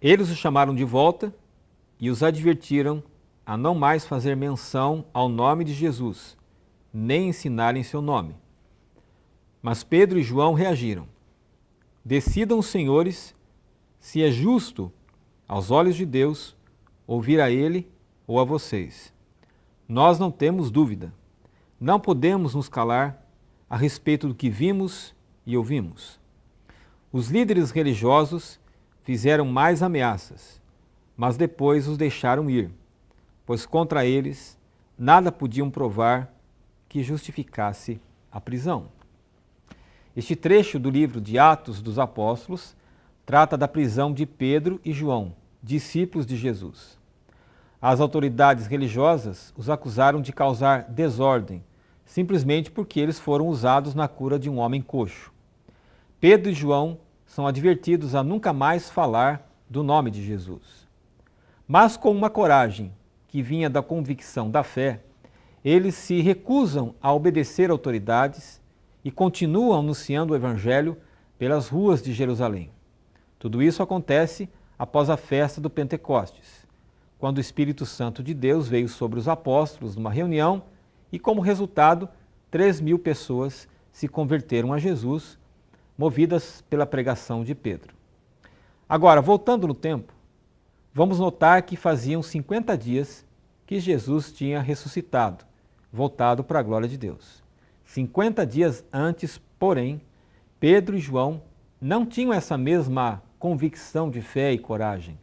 Eles os chamaram de volta e os advertiram a não mais fazer menção ao nome de Jesus, nem ensinarem seu nome. Mas Pedro e João reagiram. Decidam os senhores se é justo, aos olhos de Deus, ouvir a ele ou a vocês. Nós não temos dúvida. Não podemos nos calar a respeito do que vimos e ouvimos. Os líderes religiosos fizeram mais ameaças, mas depois os deixaram ir, pois contra eles nada podiam provar que justificasse a prisão. Este trecho do livro de Atos dos Apóstolos trata da prisão de Pedro e João, discípulos de Jesus. As autoridades religiosas os acusaram de causar desordem, simplesmente porque eles foram usados na cura de um homem coxo. Pedro e João são advertidos a nunca mais falar do nome de Jesus. Mas com uma coragem que vinha da convicção da fé, eles se recusam a obedecer autoridades e continuam anunciando o Evangelho pelas ruas de Jerusalém. Tudo isso acontece após a festa do Pentecostes, quando o Espírito Santo de Deus veio sobre os apóstolos numa reunião e, como resultado, 3.000 pessoas se converteram a Jesus, movidas pela pregação de Pedro. Agora, voltando no tempo, vamos notar que faziam 50 dias que Jesus tinha ressuscitado, voltado para a glória de Deus. 50 dias antes, porém, Pedro e João não tinham essa mesma convicção de fé e coragem.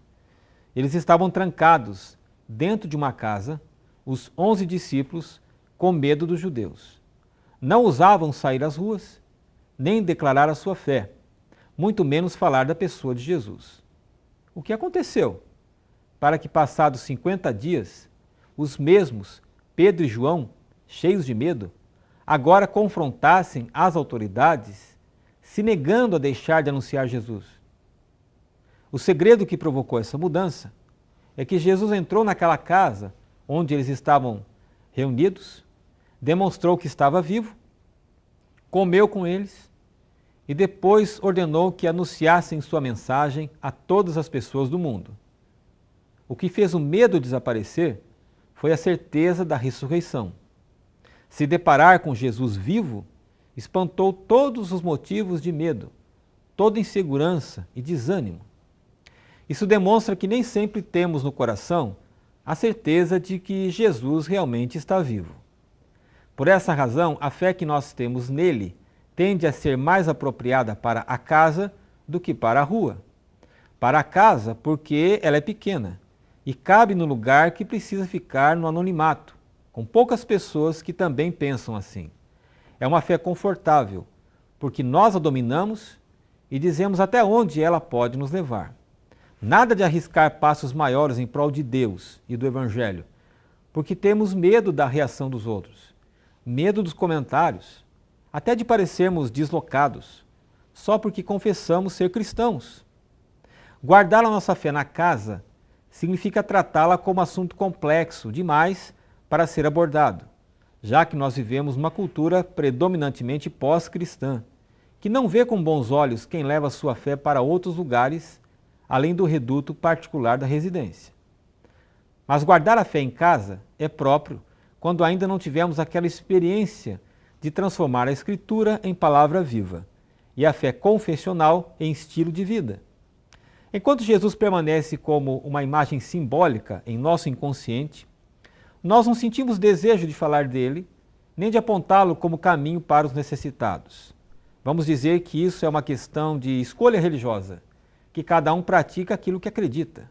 Eles estavam trancados dentro de uma casa, os 11 discípulos, com medo dos judeus. Não ousavam sair às ruas, nem declarar a sua fé, muito menos falar da pessoa de Jesus. O que aconteceu? Para que, passados 50 dias, os mesmos Pedro e João, cheios de medo, agora confrontassem as autoridades, se negando a deixar de anunciar Jesus. O segredo que provocou essa mudança é que Jesus entrou naquela casa onde eles estavam reunidos, demonstrou que estava vivo, comeu com eles e depois ordenou que anunciassem sua mensagem a todas as pessoas do mundo. O que fez o medo desaparecer foi a certeza da ressurreição. Se deparar com Jesus vivo espantou todos os motivos de medo, toda insegurança e desânimo. Isso demonstra que nem sempre temos no coração a certeza de que Jesus realmente está vivo. Por essa razão, a fé que nós temos nele tende a ser mais apropriada para a casa do que para a rua. Para a casa, porque ela é pequena e cabe no lugar que precisa ficar no anonimato, com poucas pessoas que também pensam assim. É uma fé confortável, porque nós a dominamos e dizemos até onde ela pode nos levar. Nada de arriscar passos maiores em prol de Deus e do Evangelho, porque temos medo da reação dos outros, medo dos comentários, até de parecermos deslocados, só porque confessamos ser cristãos. Guardar a nossa fé na casa significa tratá-la como assunto complexo demais para ser abordado, já que nós vivemos uma cultura predominantemente pós-cristã, que não vê com bons olhos quem leva sua fé para outros lugares, além do reduto particular da residência. Mas guardar a fé em casa é próprio quando ainda não tivemos aquela experiência de transformar a Escritura em palavra viva e a fé confessional em estilo de vida. Enquanto Jesus permanece como uma imagem simbólica em nosso inconsciente, nós não sentimos desejo de falar dele, nem de apontá-lo como caminho para os necessitados. Vamos dizer que isso é uma questão de escolha religiosa, que cada um pratica aquilo que acredita.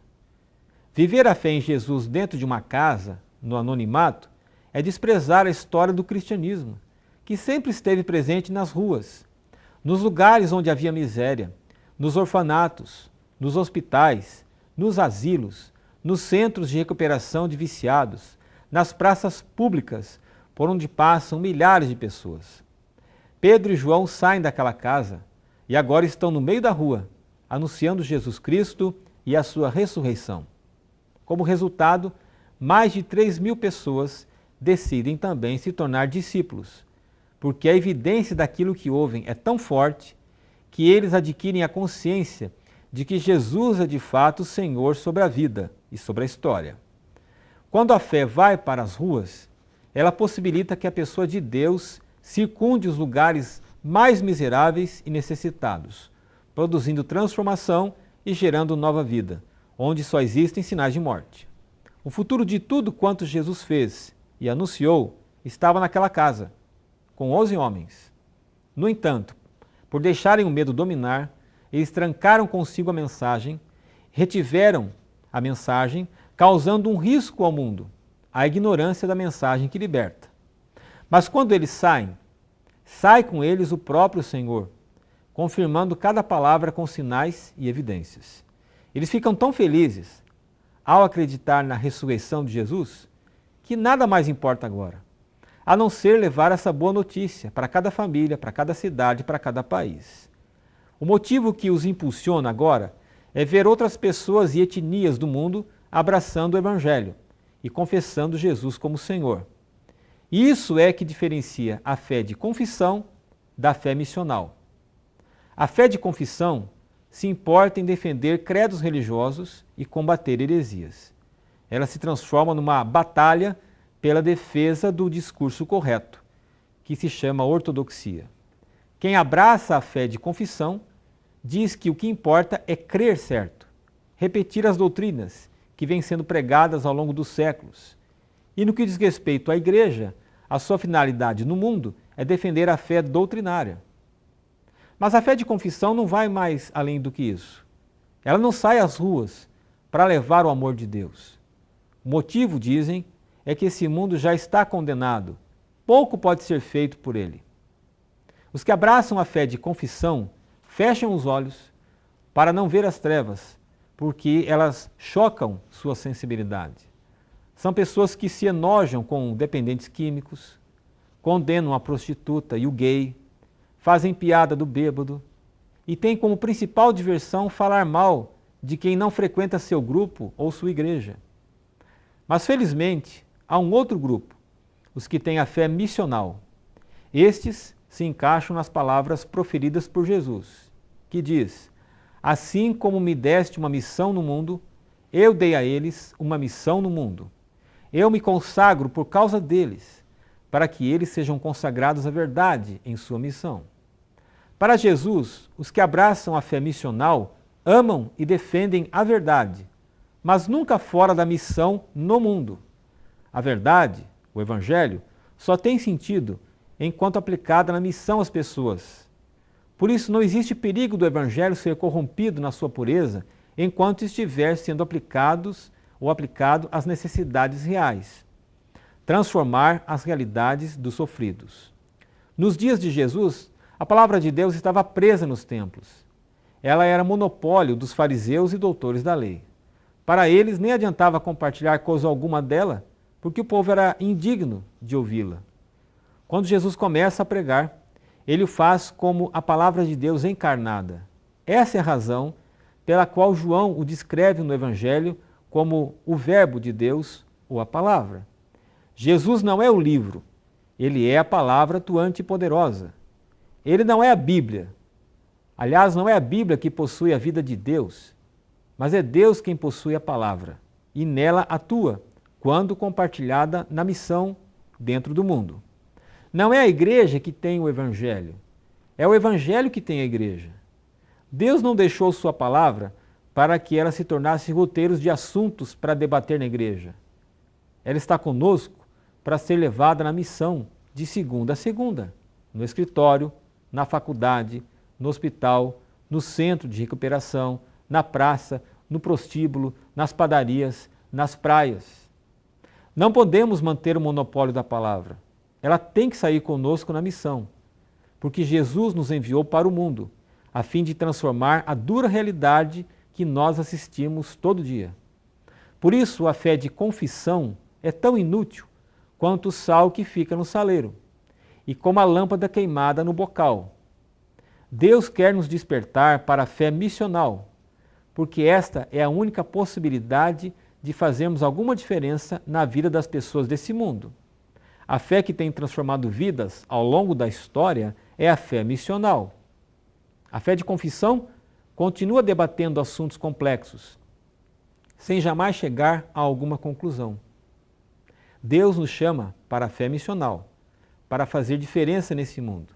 Viver a fé em Jesus dentro de uma casa, no anonimato, é desprezar a história do cristianismo, que sempre esteve presente nas ruas, nos lugares onde havia miséria, nos orfanatos, nos hospitais, nos asilos, nos centros de recuperação de viciados, nas praças públicas, por onde passam milhares de pessoas. Pedro e João saem daquela casa e agora estão no meio da rua, anunciando Jesus Cristo e a sua ressurreição. Como resultado, mais de 3.000 pessoas decidem também se tornar discípulos, porque a evidência daquilo que ouvem é tão forte que eles adquirem a consciência de que Jesus é de fato o Senhor sobre a vida e sobre a história. Quando a fé vai para as ruas, ela possibilita que a pessoa de Deus circunde os lugares mais miseráveis e necessitados, produzindo transformação e gerando nova vida, onde só existem sinais de morte. O futuro de tudo quanto Jesus fez e anunciou estava naquela casa, com 11 homens. No entanto, por deixarem o medo dominar, eles trancaram consigo a mensagem, retiveram a mensagem, causando um risco ao mundo, a ignorância da mensagem que liberta. Mas quando eles saem, sai com eles o próprio Senhor, confirmando cada palavra com sinais e evidências. Eles ficam tão felizes ao acreditar na ressurreição de Jesus que nada mais importa agora, a não ser levar essa boa notícia para cada família, para cada cidade, para cada país. O motivo que os impulsiona agora é ver outras pessoas e etnias do mundo abraçando o Evangelho e confessando Jesus como Senhor. Isso é que diferencia a fé de confissão da fé missional. A fé de confissão se importa em defender credos religiosos e combater heresias. Ela se transforma numa batalha pela defesa do discurso correto, que se chama ortodoxia. Quem abraça a fé de confissão diz que o que importa é crer certo, repetir as doutrinas que vêm sendo pregadas ao longo dos séculos. E no que diz respeito à Igreja, a sua finalidade no mundo é defender a fé doutrinária. Mas a fé de confissão não vai mais além do que isso. Ela não sai às ruas para levar o amor de Deus. O motivo, dizem, é que esse mundo já está condenado. Pouco pode ser feito por ele. Os que abraçam a fé de confissão fecham os olhos para não ver as trevas, porque elas chocam sua sensibilidade. São pessoas que se enojam com dependentes químicos, condenam a prostituta e o gay, fazem piada do bêbado e têm como principal diversão falar mal de quem não frequenta seu grupo ou sua igreja. Mas felizmente há um outro grupo, os que têm a fé missional. Estes se encaixam nas palavras proferidas por Jesus, que diz: assim como me deste uma missão no mundo, eu dei a eles uma missão no mundo. Eu me consagro por causa deles, para que eles sejam consagrados à verdade em sua missão. Para Jesus, os que abraçam a fé missional amam e defendem a verdade, mas nunca fora da missão no mundo. A verdade, o Evangelho, só tem sentido enquanto aplicada na missão às pessoas. Por isso, não existe perigo do Evangelho ser corrompido na sua pureza enquanto estiver sendo aplicado às necessidades reais. Transformar as realidades dos sofridos. Nos dias de Jesus, a palavra de Deus estava presa nos templos. Ela era monopólio dos fariseus e doutores da lei. Para eles, nem adiantava compartilhar coisa alguma dela, porque o povo era indigno de ouvi-la. Quando Jesus começa a pregar, ele o faz como a palavra de Deus encarnada. Essa é a razão pela qual João o descreve no Evangelho como o Verbo de Deus ou a palavra. Jesus não é o livro, ele é a palavra atuante e poderosa. Ele não é a Bíblia. Aliás, não é a Bíblia que possui a vida de Deus, mas é Deus quem possui a palavra e nela atua, quando compartilhada na missão dentro do mundo. Não é a igreja que tem o Evangelho, é o Evangelho que tem a igreja. Deus não deixou sua palavra para que ela se tornasse roteiros de assuntos para debater na igreja. Ela está conosco para ser levada na missão de segunda a segunda, no escritório, na faculdade, no hospital, no centro de recuperação, na praça, no prostíbulo, nas padarias, nas praias. Não podemos manter o monopólio da palavra. Ela tem que sair conosco na missão, porque Jesus nos enviou para o mundo, a fim de transformar a dura realidade que nós assistimos todo dia. Por isso, a fé de confissão é tão inútil quanto o sal que fica no saleiro, e como a lâmpada queimada no bocal. Deus quer nos despertar para a fé missional, porque esta é a única possibilidade de fazermos alguma diferença na vida das pessoas desse mundo. A fé que tem transformado vidas ao longo da história é a fé missional. A fé de confissão continua debatendo assuntos complexos, sem jamais chegar a alguma conclusão. Deus nos chama para a fé missional, para fazer diferença nesse mundo.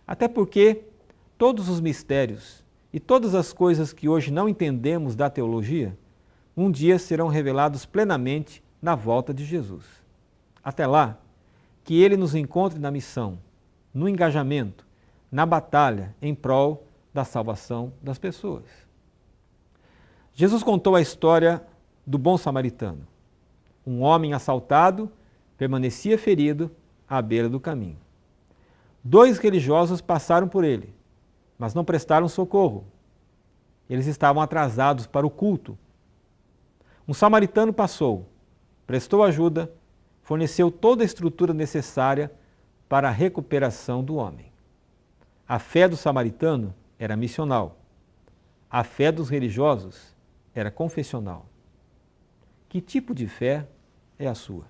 Até porque todos os mistérios e todas as coisas que hoje não entendemos da teologia, um dia serão revelados plenamente na volta de Jesus. Até lá, que Ele nos encontre na missão, no engajamento, na batalha em prol da salvação das pessoas. Jesus contou a história do bom samaritano. Um homem assaltado permanecia ferido à beira do caminho. 2 religiosos passaram por ele, mas não prestaram socorro. Eles estavam atrasados para o culto. Um samaritano passou, prestou ajuda, forneceu toda a estrutura necessária para a recuperação do homem. A fé do samaritano era missional. A fé dos religiosos era confessional. Que tipo de fé é a sua?